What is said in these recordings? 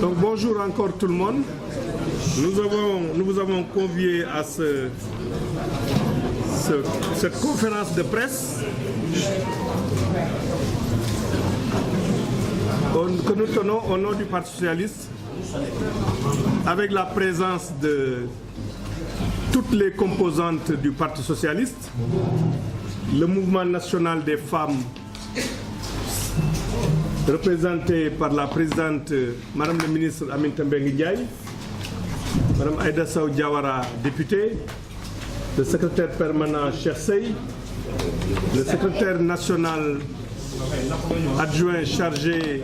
Donc bonjour encore tout le monde. Nous vous avons conviés à cette conférence de presse que nous tenons au nom du Parti socialiste avec la présence de toutes les composantes du Parti socialiste, le mouvement national des femmes représenté par la présidente Madame le ministre Aminata Mbengue Ndiaye, Madame Aïda Sow Diawara, députée, le secrétaire permanent Cheikh Sey, le secrétaire national adjoint chargé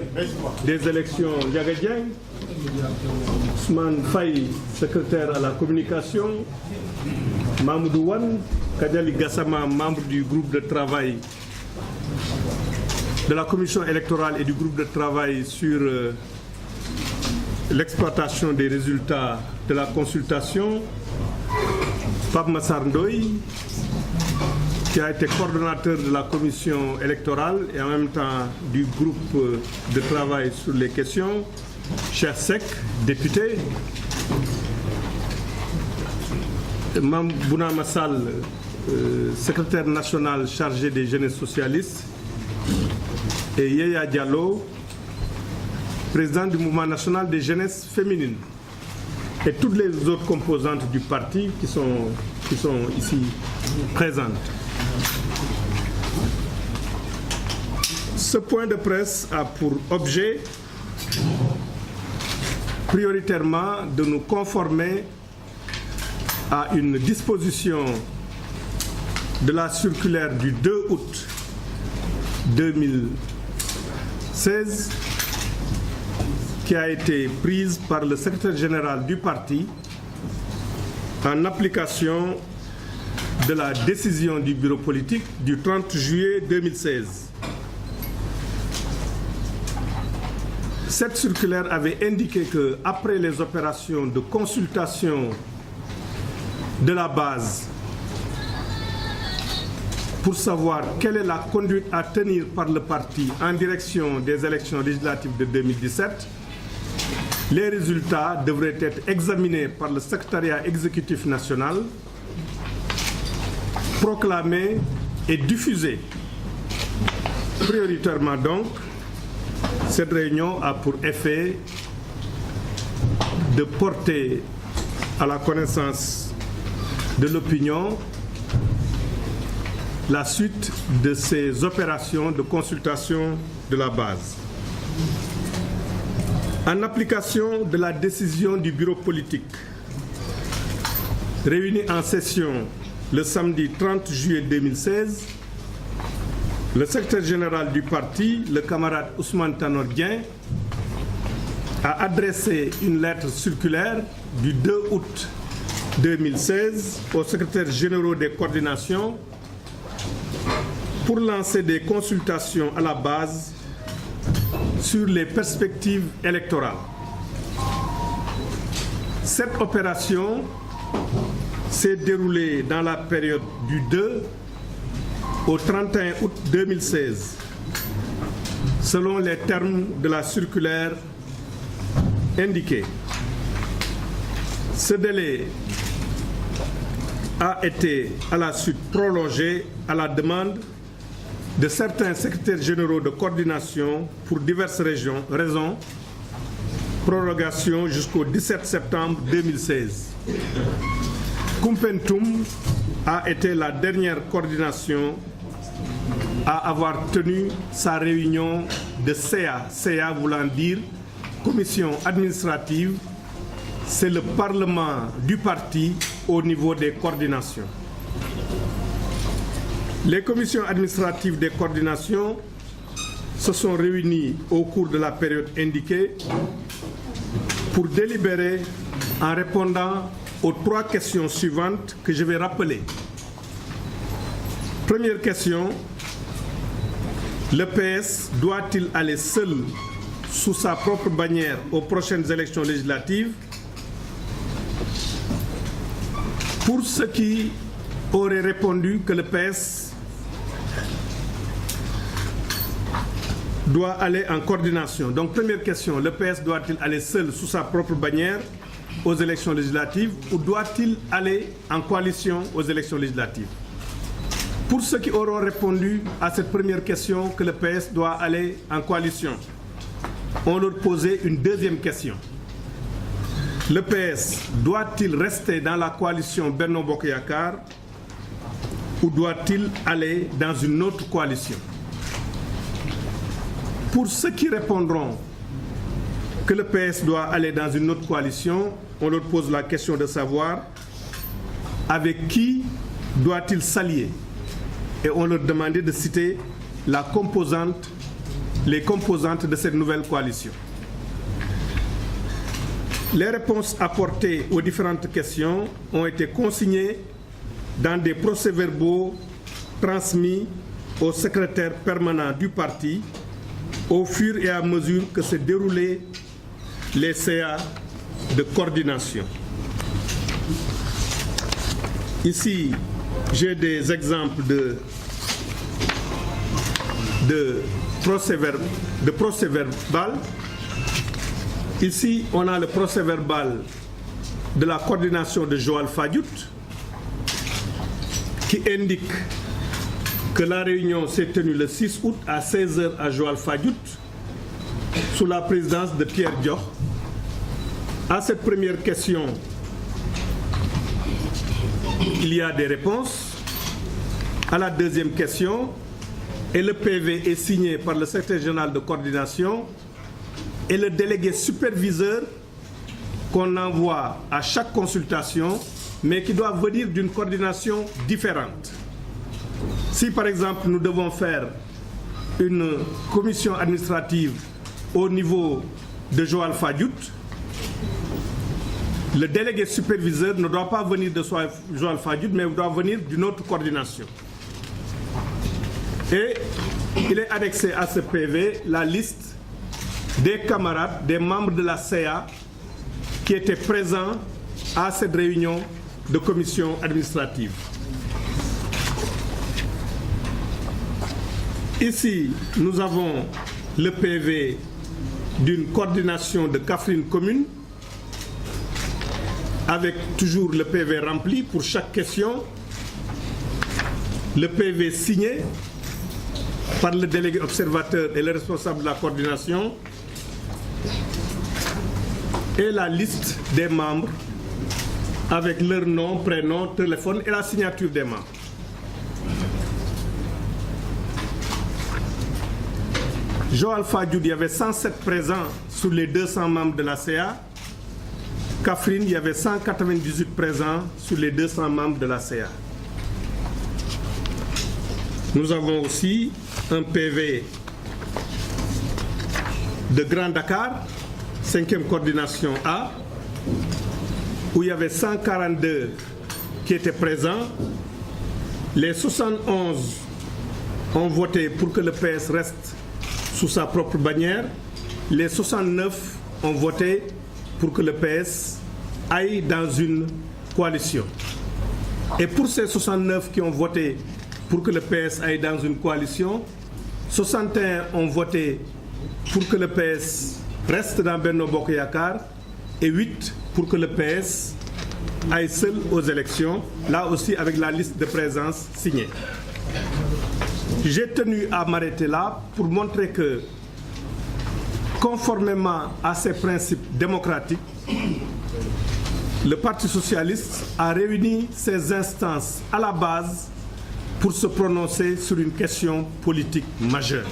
des élections Ndiaga Dieng, Ousmane Faye, secrétaire à la communication, Mamoudou Wane, Kadiali Gassama, membre du groupe de travail de la commission électorale et du groupe de travail sur l'exploitation des résultats de la consultation, Pape Massar Ndoye, qui a été coordonnateur de la commission électorale et en même temps du groupe de travail sur les questions, Cheikh Seck, député, Mam Bouna Massal, secrétaire national chargé des jeunesses socialistes, et Yaya Diallo, président du mouvement national des jeunesses féminines, et toutes les autres composantes du parti qui sont ici présentes. Ce point de presse a pour objet prioritairement de nous conformer à une disposition de la circulaire du 2 août 2016 qui a été prise par le secrétaire général du parti en application de la décision du bureau politique du 30 juillet 2016. Cette circulaire avait indiqué que, après les opérations de consultation de la base pour savoir quelle est la conduite à tenir par le parti en direction des élections législatives de 2017, les résultats devraient être examinés par le secrétariat exécutif national, proclamés et diffusés. Prioritairement donc, cette réunion a pour effet de porter à la connaissance de l'opinion la suite de ces opérations de consultation de la base. En application de la décision du bureau politique, réuni en session le samedi 30 juillet 2016, le secrétaire général du parti, le camarade Ousmane Tanor Dieng, a adressé une lettre circulaire du 2 août 2016 aux secrétaires généraux des coordinations pour lancer des consultations à la base sur les perspectives électorales. Cette opération s'est déroulée dans la période du 2 au 31 août 2016, selon les termes de la circulaire indiquée. Ce délai a été à la suite prolongé à la demande de certains secrétaires généraux de coordination pour diverses raisons, prorogation jusqu'au 17 septembre 2016. Koumpentoum a été la dernière coordination à avoir tenu sa réunion de CA. CA voulant dire commission administrative, c'est le parlement du parti au niveau des coordinations. Les commissions administratives des coordinations se sont réunies au cours de la période indiquée pour délibérer en répondant aux 3 questions suivantes que je vais rappeler. Première question, le PS doit-il aller seul sous sa propre bannière aux prochaines élections législatives? Pour ceux qui auraient répondu que le PS doit aller en coordination. Donc, première question, le PS doit-il aller seul sous sa propre bannière aux élections législatives ou doit-il aller en coalition aux élections législatives? Pour ceux qui auront répondu à cette première question que le PS doit aller en coalition, on leur posait une deuxième question. Le PS doit-il rester dans la coalition Benno Bokk Yakaar ou doit-il aller dans une autre coalition? Pour ceux qui répondront que le PS doit aller dans une autre coalition, on leur pose la question de savoir avec qui doit-il s'allier? Et on leur demandait de citer les composantes de cette nouvelle coalition. Les réponses apportées aux différentes questions ont été consignées dans des procès-verbaux transmis au secrétaire permanent du parti au fur et à mesure que se déroulaient les CA de coordination. Ici, j'ai des exemples de procès-verbal. Ici, on a le procès-verbal de la coordination de Joal Fadiouth qui indique que la réunion s'est tenue le 6 août à 16h à Joal Fadiouth sous la présidence de Pierre Diokh. À cette première question, il y a des réponses. À la deuxième question, et le PV est signé par le secrétaire général de coordination et le délégué superviseur qu'on envoie à chaque consultation, mais qui doit venir d'une coordination différente. Si par exemple nous devons faire une commission administrative au niveau de Joal Fadiouth, le délégué superviseur ne doit pas venir de Joal Fadiouth, mais doit venir d'une autre coordination. Et il est annexé à ce PV la liste des camarades, des membres de la CA qui étaient présents à cette réunion de commission administrative. Ici, nous avons le PV d'une coordination de Kaffrine commune avec toujours le PV rempli pour chaque question, le PV signé par le délégué observateur et le responsable de la coordination et la liste des membres avec leur nom, prénom, téléphone et la signature des membres. Joal Fadiouth, il y avait 107 présents sur les 200 membres de la CA. Kaffrine, il y avait 198 présents sur les 200 membres de la CA. Nous avons aussi un PV de Grand Dakar, 5e coordination A, où il y avait 142 qui étaient présents. Les 71 ont voté pour que le PS reste sous sa propre bannière. Les 69 ont voté pour que le PS aille dans une coalition. Et pour ces 69 qui ont voté pour que le PS aille dans une coalition, 61 ont voté pour que le PS reste dans Benno Bokk Yakaar et 8 pour que le PS aille seul aux élections, là aussi avec la liste de présence signée. J'ai tenu à m'arrêter là pour montrer que, conformément à ces principes démocratiques, le Parti socialiste a réuni ses instances à la base pour se prononcer sur une question politique majeure.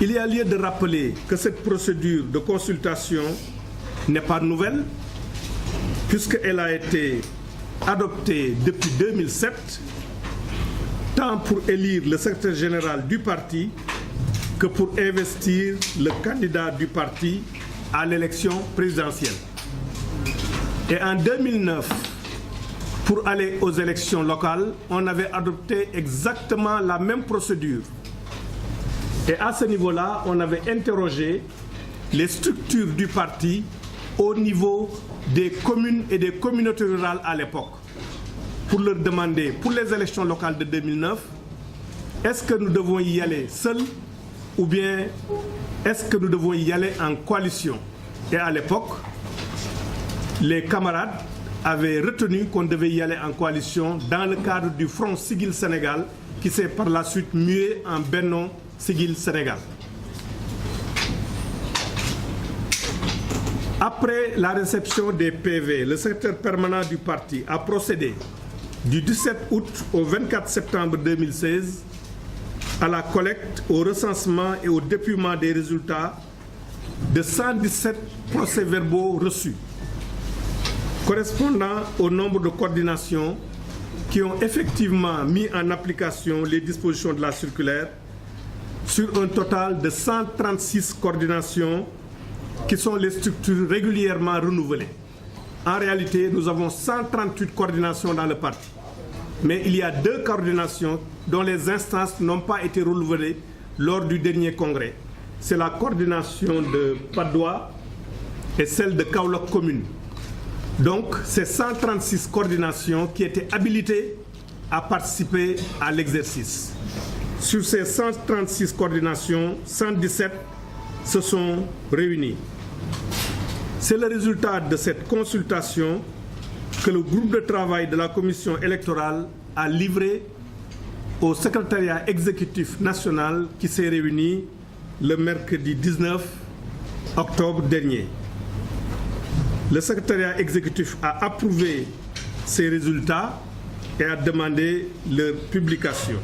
Il y a lieu de rappeler que cette procédure de consultation n'est pas nouvelle, puisqu'elle a été adoptée depuis 2007, tant pour élire le secrétaire général du parti que pour investir le candidat du parti à l'élection présidentielle. Et en 2009, pour aller aux élections locales, on avait adopté exactement la même procédure. Et à ce niveau-là, on avait interrogé les structures du parti au niveau des communes et des communautés rurales à l'époque, pour leur demander, pour les élections locales de 2009, est-ce que nous devons y aller seuls ou bien est-ce que nous devons y aller en coalition? Et à l'époque, les camarades avaient retenu qu'on devait y aller en coalition dans le cadre du Front Siggil Sénégal qui s'est par la suite mué en Benno Siggil Sénégal. Après la réception des PV, le secrétaire permanent du parti a procédé du 17 août au 24 septembre 2016 à la collecte, au recensement et au dépouillement des résultats de 117 procès-verbaux reçus, correspondant au nombre de coordinations qui ont effectivement mis en application les dispositions de la circulaire, sur un total de 136 coordinations qui sont les structures régulièrement renouvelées. En réalité, nous avons 138 coordinations dans le parti. Mais il y a 2 coordinations dont les instances n'ont pas été renouvelées lors du dernier congrès. C'est la coordination de Padoua et celle de Kaolack commune. Donc, c'est 136 coordinations qui étaient habilitées à participer à l'exercice. Sur ces 136 coordinations, 117 se sont réunis. C'est le résultat de cette consultation que le groupe de travail de la commission électorale a livré au secrétariat exécutif national qui s'est réuni le mercredi 19 octobre dernier. Le secrétariat exécutif a approuvé ces résultats et a demandé leur publication.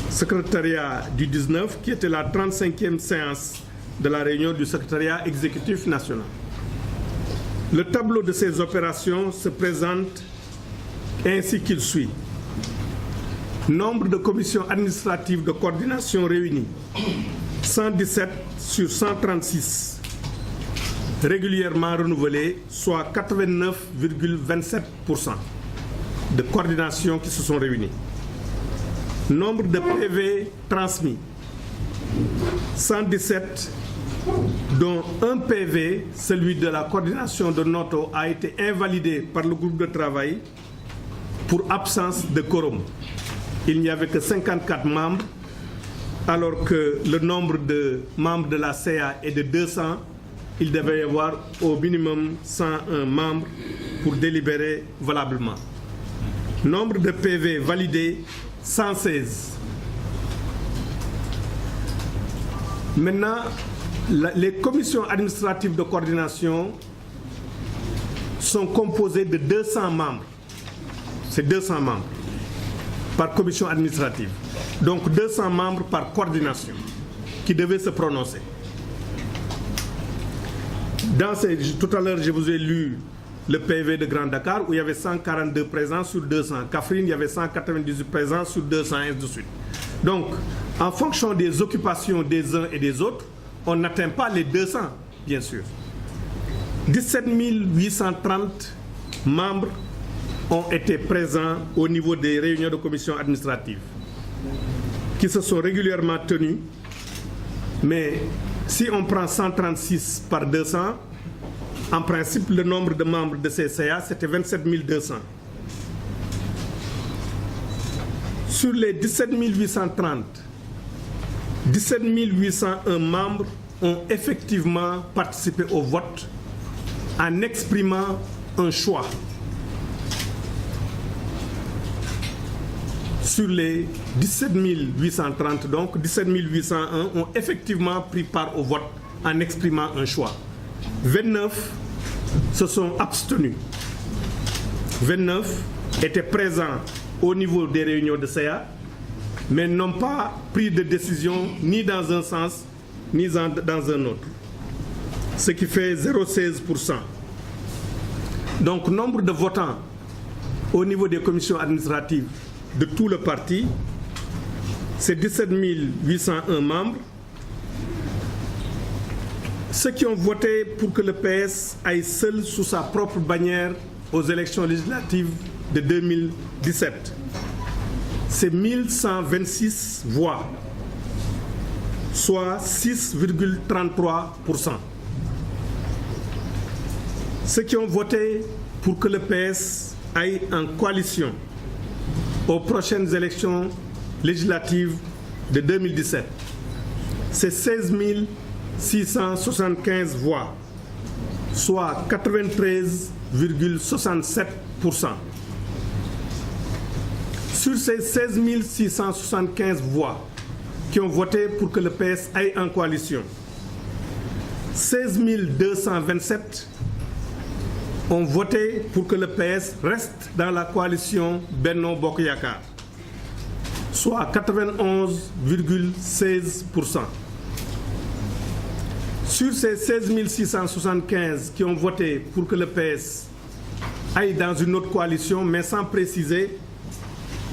Secrétariat du 19, qui était la 35e séance de la réunion du secrétariat exécutif national. Le tableau de ces opérations se présente ainsi qu'il suit. Nombre de commissions administratives de coordination réunies, 117 sur 136, régulièrement renouvelées, soit 89,27% de coordinations qui se sont réunies. Nombre de PV transmis, 117, dont un PV, celui de la coordination de Noto, a été invalidé par le groupe de travail pour absence de quorum. Il n'y avait que 54 membres, alors que le nombre de membres de la CA est de 200. Il devait y avoir au minimum 101 membres pour délibérer valablement. Nombre de PV validés, 116. Maintenant, les commissions administratives de coordination sont composées de 200 membres. C'est 200 membres par commission administrative. Donc 200 membres par coordination qui devaient se prononcer. Tout à l'heure, je vous ai lu le PV de Grand Dakar où il y avait 142 présents sur 200. Kaffrine, il y avait 198 présents sur 200, et ainsi de suite. Donc, en fonction des occupations des uns et des autres, on n'atteint pas les 200, bien sûr. 17 830 membres ont été présents au niveau des réunions de commission administrative, qui se sont régulièrement tenues. Mais si on prend 136 par 200, en principe, le nombre de membres de ces CA, c'était 27 200. Sur les 17 830, 17 801 membres ont effectivement participé au vote en exprimant un choix. Sur les 17 830, donc 17 801 ont effectivement pris part au vote en exprimant un choix. 29 se sont abstenus. 29 étaient présents au niveau des réunions de CA, mais n'ont pas pris de décision ni dans un sens, ni dans un autre. Ce qui fait 0,16%. Donc, nombre de votants au niveau des commissions administratives de tout le parti, c'est 17 801 membres. Ceux qui ont voté pour que le PS aille seul sous sa propre bannière aux élections législatives de 2017, c'est 1126 voix, soit 6,33%. Ceux qui ont voté pour que le PS aille en coalition aux prochaines élections législatives de 2017. C'est 16 675 voix, soit 93,67%. Sur ces 16 675 voix qui ont voté pour que le PS aille en coalition, 16 227 ont voté pour que le PS reste dans la coalition Benno Bokk Yakaar, soit 91,16%. Sur ces 16 675 qui ont voté pour que le PS aille dans une autre coalition, mais sans préciser,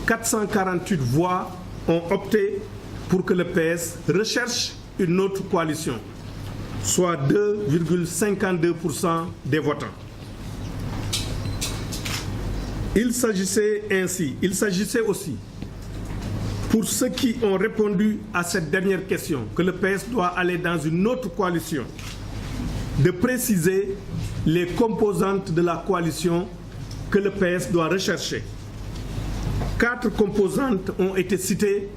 448 voix ont opté pour que le PS recherche une autre coalition, soit 2,52% des votants. Il s'agissait aussi, pour ceux qui ont répondu à cette dernière question, que le PS doit aller dans une autre coalition, de préciser les composantes de la coalition que le PS doit rechercher. 4 composantes ont été citées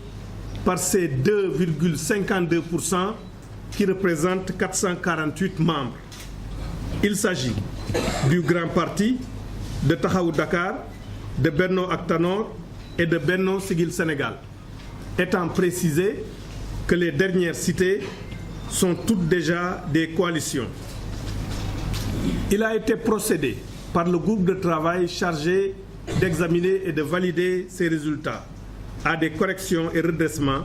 par ces 2,52% qui représentent 448 membres. Il s'agit du Grand Parti, de Taxawu Dakar, de Benno ak Tanor et de Benno Siggil Sénégal, étant précisé que les dernières citées sont toutes déjà des coalitions. Il a été procédé par le groupe de travail chargé d'examiner et de valider ces résultats à des corrections et redressements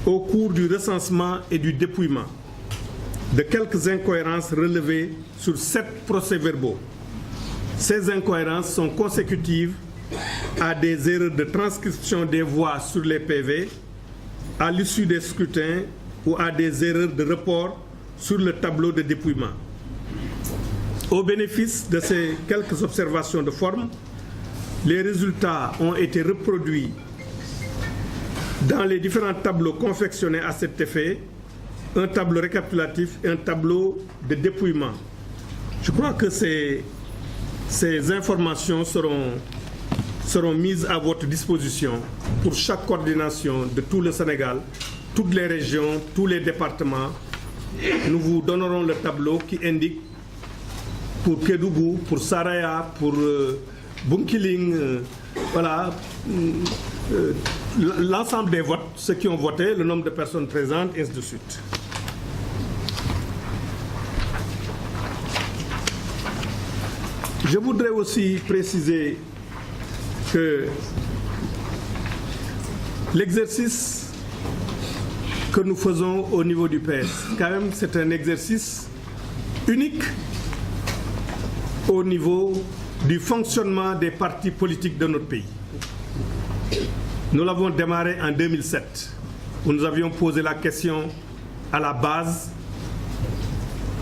au cours du recensement et du dépouillement de quelques incohérences relevées sur 7 procès-verbaux. Ces incohérences sont consécutives à des erreurs de transcription des voix sur les PV à l'issue des scrutins ou à des erreurs de report sur le tableau de dépouillement. Au bénéfice de ces quelques observations de forme, les résultats ont été reproduits dans les différents tableaux confectionnés à cet effet, un tableau récapitulatif et un tableau de dépouillement. Je crois que ces informations seront mises à votre disposition pour chaque coordination de tout le Sénégal, toutes les régions, tous les départements. Nous vous donnerons le tableau qui indique pour Kédougou, pour Saraya, pour Bunkiling, voilà, l'ensemble des votes, ceux qui ont voté, le nombre de personnes présentes, et ainsi de suite. Je voudrais aussi préciser que l'exercice que nous faisons au niveau du PS, quand même, c'est un exercice unique au niveau du fonctionnement des partis politiques de notre pays. Nous l'avons démarré en 2007, où nous avions posé la question à la base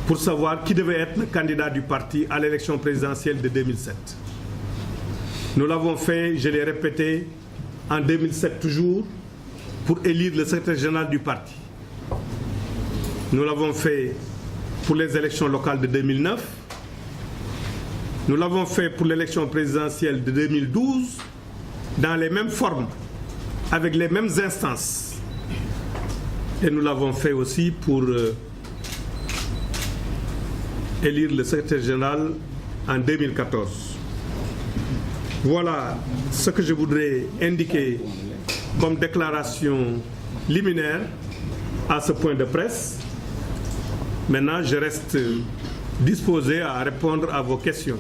pour savoir qui devait être le candidat du parti à l'élection présidentielle de 2007. Nous l'avons fait, je l'ai répété, en 2007 toujours, pour élire le secrétaire général du parti. Nous l'avons fait pour les élections locales de 2009. Nous l'avons fait pour l'élection présidentielle de 2012, dans les mêmes formes, avec les mêmes instances. Et nous l'avons fait aussi pour élire le secrétaire général en 2014. Voilà ce que je voudrais indiquer comme déclaration liminaire à ce point de presse. Maintenant, je reste disposé à répondre à vos questions.